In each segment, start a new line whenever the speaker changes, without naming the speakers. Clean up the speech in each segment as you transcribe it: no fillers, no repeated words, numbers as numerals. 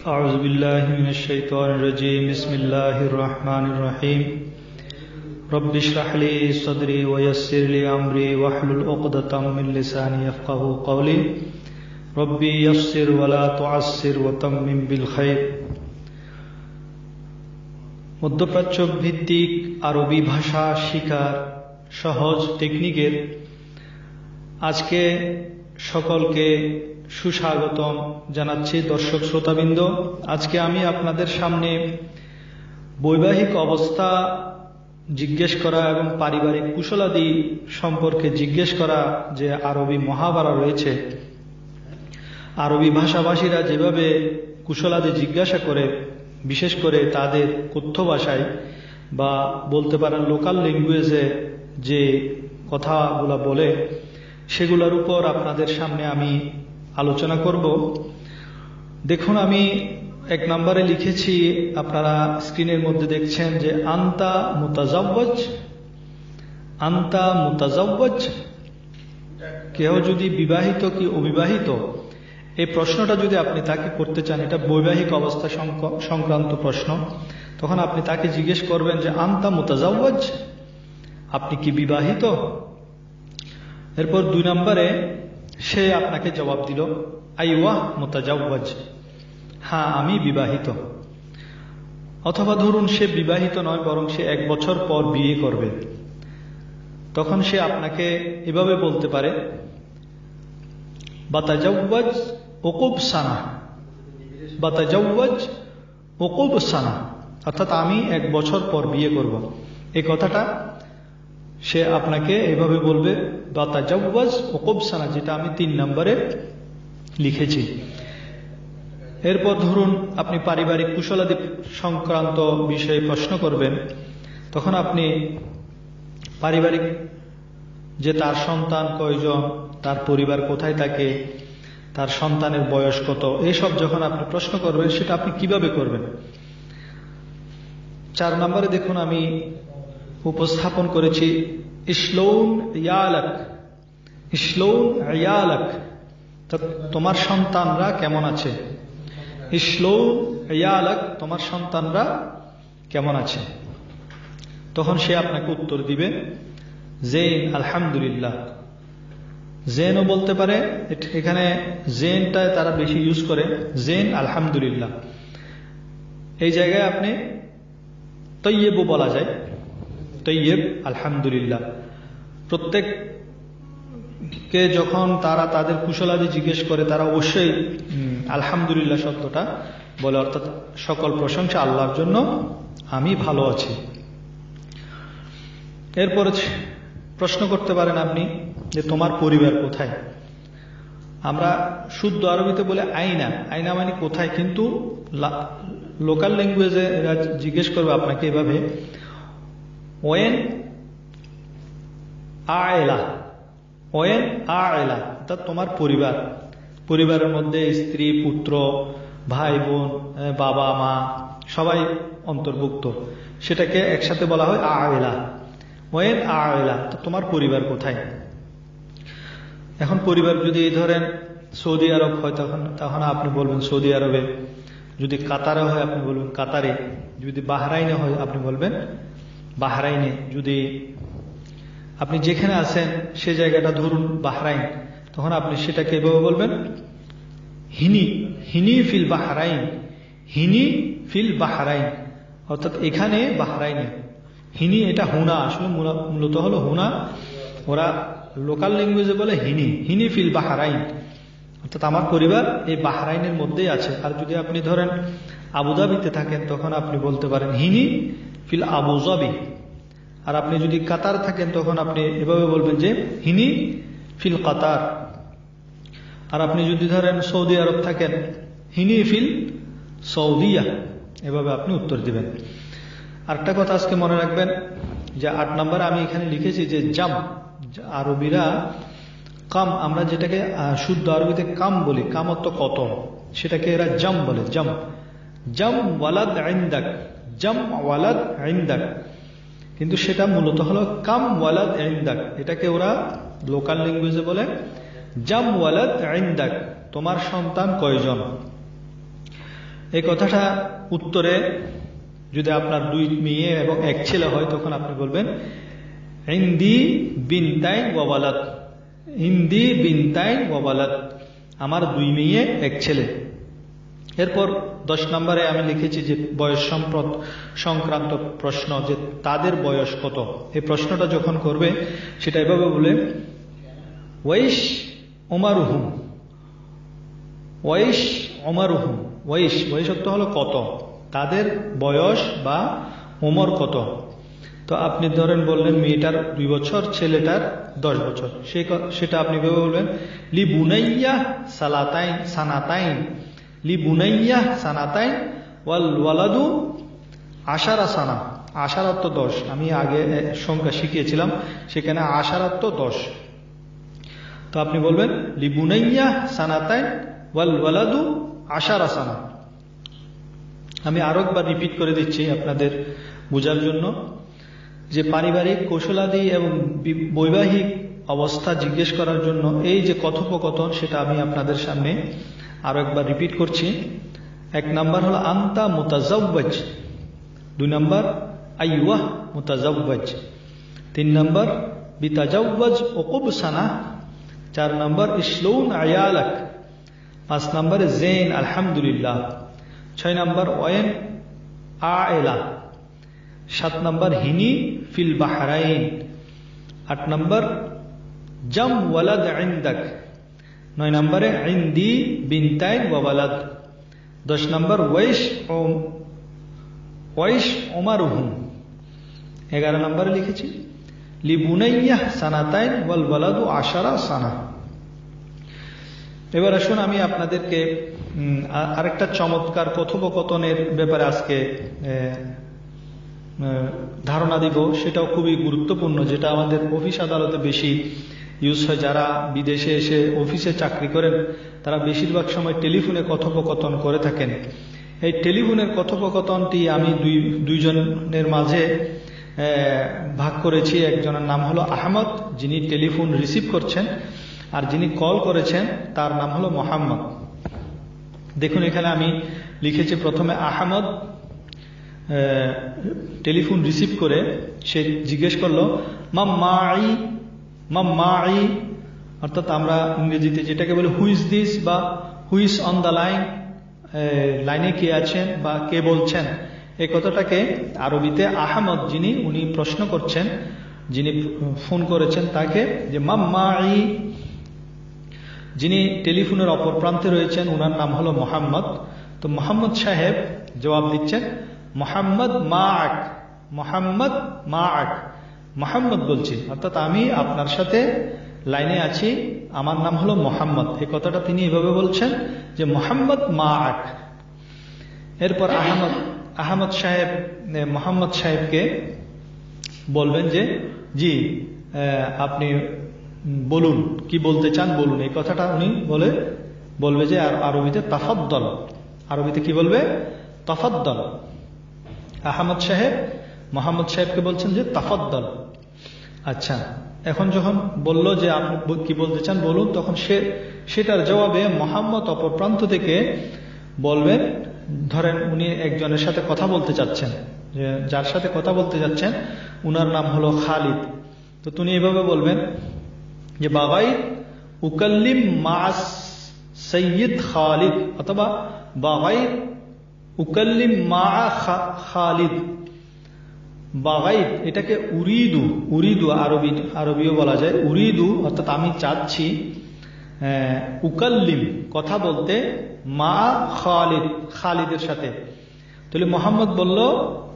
أعوذ بالله من الشيطان الرجيم بسم الله الرحمن الرحيم رب اشرح لي صدري ويسر لي أمري واحلل عقدة من لساني يفقهوا قولي ربي يسر ولا تعسر وتمم بالخير মধ্যপ্রাচ্য ভিত্তিক আরবি ভাষা শিখার সহজ টেকনিকের আজকে সকলকে সুস্বাগতম জানাচ্ছি। দর্শক শ্রোতাবৃন্দ, আজকে আমি আপনাদের সামনে বৈবাহিক অবস্থা জিজ্ঞেস করা এবং পারিবারিক কুশলাদি সম্পর্কে জিজ্ঞেস করা যে আরবি মহাভারত রয়েছে, আরবি ভাষাভাষীরা যেভাবে কুশলাদি জিজ্ঞাসা করে, বিশেষ করে তাদের কথ্য ভাষায় বা বলতে পারেন লোকাল ল্যাঙ্গুয়েজে যে কথাগুলো বলে, সেগুলোর উপর আপনাদের সামনে আমি আলোচনা করব। দেখুন, আমি এক নম্বরে লিখেছি, আপনারা স্ক্রিনের মধ্যে দেখছেন যে আন্তা মুতাজাওয়াজ। আন্তা মুতাজাওয়াজ, কেউ যদি বিবাহিত কি অবিবাহিত, এই প্রশ্নটা যদি আপনি তাকে করতে চান, এটা বৈবাহিক অবস্থা সংক্রান্ত প্রশ্ন, তখন আপনি তাকে জিজ্ঞেস করবেন যে আন্তা মুতাজাওয়াজ, আপনি কি বিবাহিত? এরপর 2 নম্বরে সে আপনাকে জবাব দিল আইওয়া মুতাজাওয়াজ, হ্যাঁ আমি বিবাহিত। অথবা ধরুন সে বিবাহিত নয়, বরং সে 1 বছর পর বিয়ে করবে, তখন সে আপনাকে এভাবে বলতে পারে বাতাজাওয়াজ উকুব সানা, বাতাজাওয়াজ উকুব সানা, অর্থাৎ আমি 1 বছর পর বিয়ে করব। এই কথাটা সে আপনাকে এভাবে বলবে বাতাজাওয়াজ উকুব সানা, যেটা আমি 3 নম্বরে লিখেছি। এরপর ধরুন আপনি পারিবারিক কুশলাদি সংক্রান্ত বিষয়ে প্রশ্ন করবেন, তখন আপনি পারিবারিক যে তার সন্তান কয়জন, তার পরিবার কোথায় থাকে, তার সন্তানের বয়স কত, এইসব যখন আপনি প্রশ্ন করবেন, সেটা আপনি কিভাবে করবেন। 4 নম্বরে দেখুন আমি উপস্থাপন করেছি ইসলৌন ইয়ালাক, ইসলৌন ইয়ালাক, তোমার সন্তানরা কেমন আছে। ইসলৌন ইয়ালাক, তোমার সন্তানরা কেমন আছে। তখন সে আপনাকে উত্তর দিবে জেন আলহামদুলিল্লাহ। জেনও বলতে পারে, এখানে জেনটা তারা বেশি ইউজ করে, জেন আলহামদুলিল্লাহ। এই জায়গায় আপনি তৈয়েবও বলা যায়, তৈয়েব আলহামদুলিল্লাহ। প্রত্যেককে যখন তারা তাদের কুশলাদি জিজ্ঞেস করে, তারা অবশ্যই আলহামদুলিল্লাহ শব্দটা বলে, অর্থাৎ সকল প্রশংসা আল্লাহর জন্য, আমি ভালো আছি। এরপরে প্রশ্ন করতে পারেন আপনি যে তোমার পরিবার কোথায়। আমরা শুদ্ধ আরবিতে বলে আইনা, আইনা মানে কোথায়, কিন্তু লোকাল ল্যাঙ্গুয়েজে এরা জিজ্ঞেস করবে আপনাকে এভাবে ওয়েন আয়লা, ওয়েন আয়লা, অর্থাৎ তোমার পরিবার, পরিবারের মধ্যে স্ত্রী পুত্র ভাই বোন বাবা মা সবাই অন্তর্ভুক্ত, সেটাকে একসাথে বলা হয় আয়লা, ওয়েন আয়লা, তো তোমার পরিবার কোথায়। এখন পরিবার যদি ধরেন সৌদি আরব হয়, তখন আপনি বলবেন সৌদি আরবে, যদি কাতারে হয় আপনি বলবেন কাতারে, যদি বাহরাইনে হয় আপনি বলবেন বাহরাইনে, যদি আপনি যেখানে আছেন সে জায়গাটা ধরুন বাহরাইন, তখন আপনি সেটাকে এভাবে বলবেন হিনি, হিনি ফিল বাহরাইন, হিনি ফিল বাহরাইন, অর্থাৎ এখানে বাহরাইনে। হিনি এটা হুনা, আসলে মূলত হলো হুনা, ওরা লোকাল ল্যাঙ্গুয়েজে বলে হিনি, হিনি ফিল বাহরাইন, অর্থাৎ আমার পরিবার এই বাহরাইনের মধ্যেই আছে। আর যদি আপনি ধরেন আবুধাবিতে থাকেন, তখন আপনি বলতে পারেন হিনি ফিল আবুজাবি। আর আপনি যদি কাতার থাকেন, তখন আপনি এভাবে বলবেন যে হিনি ফিল কাতার। আর আপনি যদি ধরেন সৌদি আরব থাকেন, হিনি ফিল সৌদিয়া, এভাবে আপনি উত্তর দিবেন। আরেকটা কথা আজকে মনে রাখবেন যে 8 নম্বরে আমি এখানে লিখেছি যে জাম, আরবিরা কাম, আমরা যেটাকে শুদ্ধ আরবিতে কাম বলি, কাম অর্থ কত, সেটাকে এরা জাম বলে, জাম। জাম ওয়ালাদ ইনদাক, জাম ওয়ালাদ ইনদাক, কিন্তু সেটা মূলত হলো কাম ওয়ালাদ ইনদাক, এটাকে ওরা লোকাল ল্যাঙ্গুয়েজে বলে জাম ওয়ালাদ ইনদাক, তোমার সন্তান কয়জন। এই কথাটা উত্তরে যদি আপনার 2 মেয়ে এবং 1 ছেলে হয় তখন আপনি বলবেন ইনদি বিনতাইন ওয়া ওয়ালাদ, ইনদি বিনতাইন ওয়া ওয়ালাদ, আমার 2 মেয়ে 1 ছেলে। এরপর 10 নম্বরে আমি লিখেছি যে বয়স সংক্রান্ত প্রশ্ন, যে তাদের বয়স কত। এই প্রশ্নটা যখন করবে সেটা এভাবে বলে ওয়াইশ ওমারুহুম, ওয়াইশ ওমারুহুম, ওয়াইশ অর্থ হলো কত, তাদের বয়স বা ওমর কত। তো আপনি ধরেন বললেন মেয়েটার 2 বছর, ছেলেটার 10 বছর, সেটা আপনি ভেবে বলবেন লি বুনাইয়া সালাতাইন সানাতাইন, লি বুনাইয়া সানাতাইন ওয়াল ওয়ালাদু 10 সানা। 10 অর্থ 10, আমি আগে সংখ্যা শিখিয়েছিলাম, সেখানে 10 অর্থ 10। তো আপনি বলবেন লি বুনাইয়া সানাতাইন ওয়াল ওয়ালাদু 10 সানা। আমি আরো একবার রিপিট করে দিচ্ছি আপনাদের বোঝার জন্য, যে পারিবারিক কৌশলাদি এবং বৈবাহিক অবস্থা জিজ্ঞেস করার জন্য এই যে কথোপকথন, সেটা আমি আপনাদের সামনে আরো একবার রিপিট করছি। 1 নাম্বার হলো আনতা মুতাজাওয়াজ, 2 নাম্বার আইওয়া মুতাজাওয়াজ, 3 নাম্বার বিতাজাওয়াজ উকুব সানা, 4 নাম্বার ইসলুন আয়ালাক, 5 নাম্বার জেন আলহামদুলিল্লাহ, 6 নাম্বার ওয়েন আইলা, 7 নাম্বার হিনি ফিল বাহরাইন, 8 নাম্বার জাম ওয়ালাদ ইনদাক, 9 নম্বরে ইনদি বিনতাইন ওয়া ওয়ালাদ, 10 নম্বর ওয়াইশ ওমারুহুম, 11 নম্বরে লিখেছি লি বুনাইয়া সানাতাইন ওয়াল ওয়ালাদু 10 সানা। এবার আসুন আমি আপনাদেরকে আরেকটা চমৎকার কথোপকথনের ব্যাপারে আজকে ধারণা দিব, সেটাও খুবই গুরুত্বপূর্ণ, যেটা আমাদের অফিস আদালতে বেশি ইউজ হয়। যারা বিদেশে এসে অফিসে চাকরি করেন তারা বেশিরভাগ সময় টেলিফোনে কথোপকথন করে থাকেন। এই টেলিফোনের কথোপকথনটি আমি দুইজনের মাঝে ভাগ করেছি। একজনের নাম হলো আহমদ, যিনি টেলিফোন রিসিভ করছেন, আর যিনি কল করেছেন তার নাম হলো মোহাম্মদ। দেখুন এখানে আমি লিখেছি, প্রথমে আহমদ টেলিফোন রিসিভ করে সে জিজ্ঞেস করলো মাম্মাই, অর্থাৎ আমরা ইংরেজিতে যেটাকে বলে হু ইজ দিস বা who is on the line, লাইনে কে আছেন বা কে বলছেন। এই কথাটাকে আরবিতে আহমদ যিনি, উনি প্রশ্ন করছেন, যিনি ফোন করেছেন তাকে, যে মাম্মাই, যিনি টেলিফোনের অপর প্রান্তে রয়েছেন উনার নাম হলো মোহাম্মদ। তো মোহাম্মদ সাহেব জবাব দিচ্ছেন মোহাম্মদ মাআক, মোহাম্মদ মাআক, মোহাম্মদ বলছি, অর্থাৎ আমি আপনার সাথে লাইনে আছি, আমার নাম হলো মোহাম্মদ। এই কথাটা তিনি এভাবে বলছেন যে মোহাম্মদ মাআক। এরপর আহমদ সাহেব মোহাম্মদ সাহেবকে বলবেন যে জি আপনি বলুন, কি বলতে চান বলুন। এই কথাটা উনি বলবে যে আরবিতে তাফাদ্দল, আরবিতে কি বলবে? তাফাদ্দল। আহমদ সাহেব মোহাম্মদ সাহেবকে বলছেন যে তাফাদ্দল। আচ্ছা, এখন যখন বলল যে আপনি কি বলতে চান বলুন, তখন সেটার জবাবে মোহাম্মদ অপর প্রান্ত থেকে বলবেন, ধরেন উনি একজনের সাথে কথা বলতে চাচ্ছেন, যার সাথে কথা বলতে যাচ্ছেন উনার নাম হলো খালিদ। তো তিনি এভাবে বলবেন যে বাগাই উকাল্লিম মাস সৈয়দ খালিদ, অথবা বাগাই উকাল্লিম মা খালিদ। বাগাইত এটাকে উরিদু, উরিদু আরবিও বলা যায়, উরিদু অর্থাৎ আমি চাচ্ছি, উকাল্লিম কথা বলতে, মা খালিদ খালিদের সাথে। তাহলে মোহাম্মদ বলল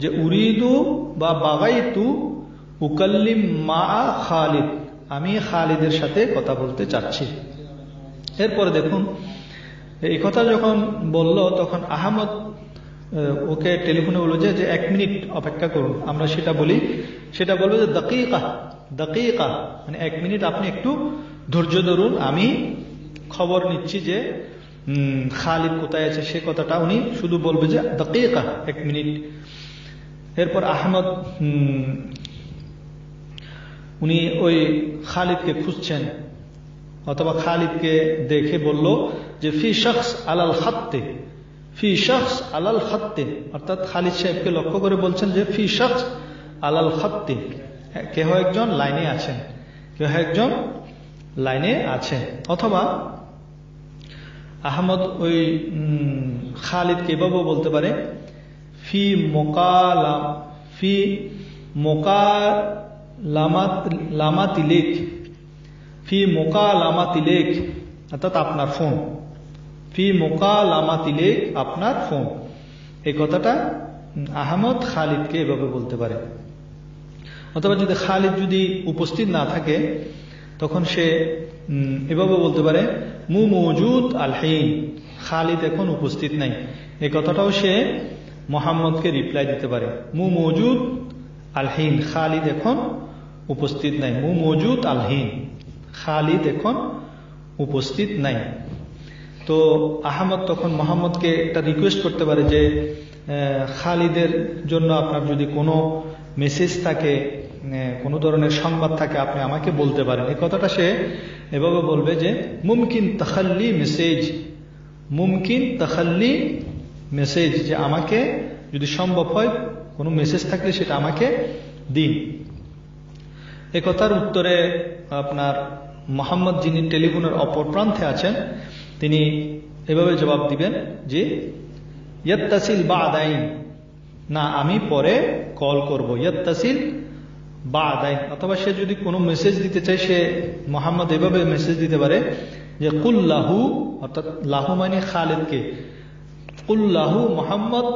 যে উরিদু বা বাগাইতু উকাল্লিম মা খালিদ, আমি খালিদের সাথে কথা বলতে চাচ্ছি। এরপরে দেখুন এই কথা যখন বলল তখন আহমদ ওকে টেলিফোনে বলল যে 1 মিনিট অপেক্ষা করুন। আমরা সেটা বলবো যে দাকিকা, দাকিকা মানে 1 মিনিট আপনি একটু ধৈর্য ধরুন, আমি খবর নিচ্ছি যে খালিদ কোথায় আছে। সে কথাটা উনি শুধু বলবে যে দাকিকা, 1 মিনিট। এরপর আহমদ উনি ওই খালিদকে খুঁজছেন, অথবা খালিদকে দেখে বলল যে ফি শখস আলাল খাত্তে, ফি শখস আলাল খাত্তে, অর্থাৎ খালিদ সাহেবকে লক্ষ্য করে বলছেন যে ফি শখস আলাল খাত্তে, কেহ একজন লাইনে আছেন, কেহ একজন লাইনে আছে। অথবা আহমদ ওই খালিদকে এভাবেও বলতে পারে ফি মোকালামাতিলেক, ফি মোকালামাতিলেক অর্থাৎ আপনার ফোন, ফি মোকালামাতিলেক আপনার ফোন। এই কথাটা আহমদ খালিদকে এভাবে বলতে পারে। অথবা যদি খালিদ যদি উপস্থিত না থাকে তখন সে এভাবে বলতে পারে মু মৌজুদ আলহিন, খালিদ এখন উপস্থিত নাই। এই কথাটাও সে মোহাম্মদকে রিপ্লাই দিতে পারে, মু মৌজুদ আলহিন, খালিদ এখন উপস্থিত নাই, মু মৌজুদ আলহিন, খালিদ এখন উপস্থিত নাই। তো আহমদ তখন মোহাম্মদকে একটা রিকোয়েস্ট করতে পারে যে খালিদের জন্য আপনার যদি কোনো মেসেজ থাকে, কোনো ধরনের সংবাদ থাকে, আপনি আমাকে বলতে পারেন। এই কথাটা সে এভাবে বলবে যে মুমকিন তাখাল্লি মেসেজ, মুমকিন তাখাল্লি মেসেজ, যে আমাকে যদি সম্ভব হয় কোনো মেসেজ থাকলে সেটা আমাকে দিন। এ কথার উত্তরে আপনার মোহাম্মদ যিনি টেলিফোনের অপর প্রান্তে আছেন তিনি এভাবে জবাব দিবেন যে ইয়াত্তাসিল বাদাইন, না আমি পরে কল করব, ইয়াত্তাসিল বাদাইন। অথবা সে যদি কোনো মেসেজ দিতে চায় সে মোহাম্মদ এভাবে মেসেজ দিতে পারে যে কুল্লাহু, অর্থাৎ লাহু মানে খালিদকে, কুল্লাহু মোহাম্মদ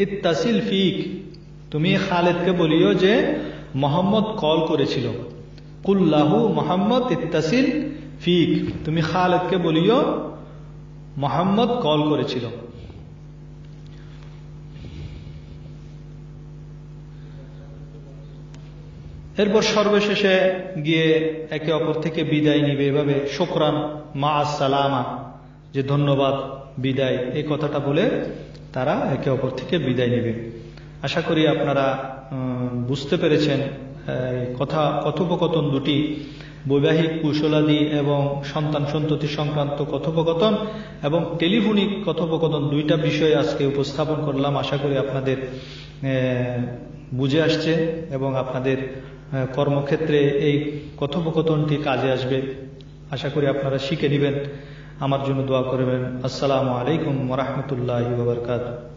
ইত্তাসিল ফিক, তুমি খালিদকে বলিও যে মোহাম্মদ কল করেছিল, কুল্লাহু মোহাম্মদ ইত্তাসিল ফিক, তুমি খালিদকে বলিও মোহাম্মদ কল করেছিল। এরপর সর্বশেষে গিয়ে একে অপর থেকে বিদায় নিবে এভাবে শুকরান মা আসসালামা, যে ধন্যবাদ, বিদায়, এই কথাটা বলে তারা একে অপর থেকে বিদায় নিবে। আশা করি আপনারা বুঝতে পেরেছেন কথোপকথন দুটি, বৈবাহিক কুশলাদি এবং সন্তান সন্ততি সংক্রান্ত কথোপকথন এবং টেলিফোনিক কথোপকথন, দুইটা বিষয় আজকে উপস্থাপন করলাম। আশা করি আপনাদের বুঝে আসছে এবং আপনাদের কর্মক্ষেত্রে এই কথোপকথনটি কাজে আসবে। আশা করি আপনারা শিখে নেবেন। আমার জন্য দোয়া করবেন। আসসালামু আলাইকুম ওয়া রাহমাতুল্লাহি ওয়া বারাকাতুহু।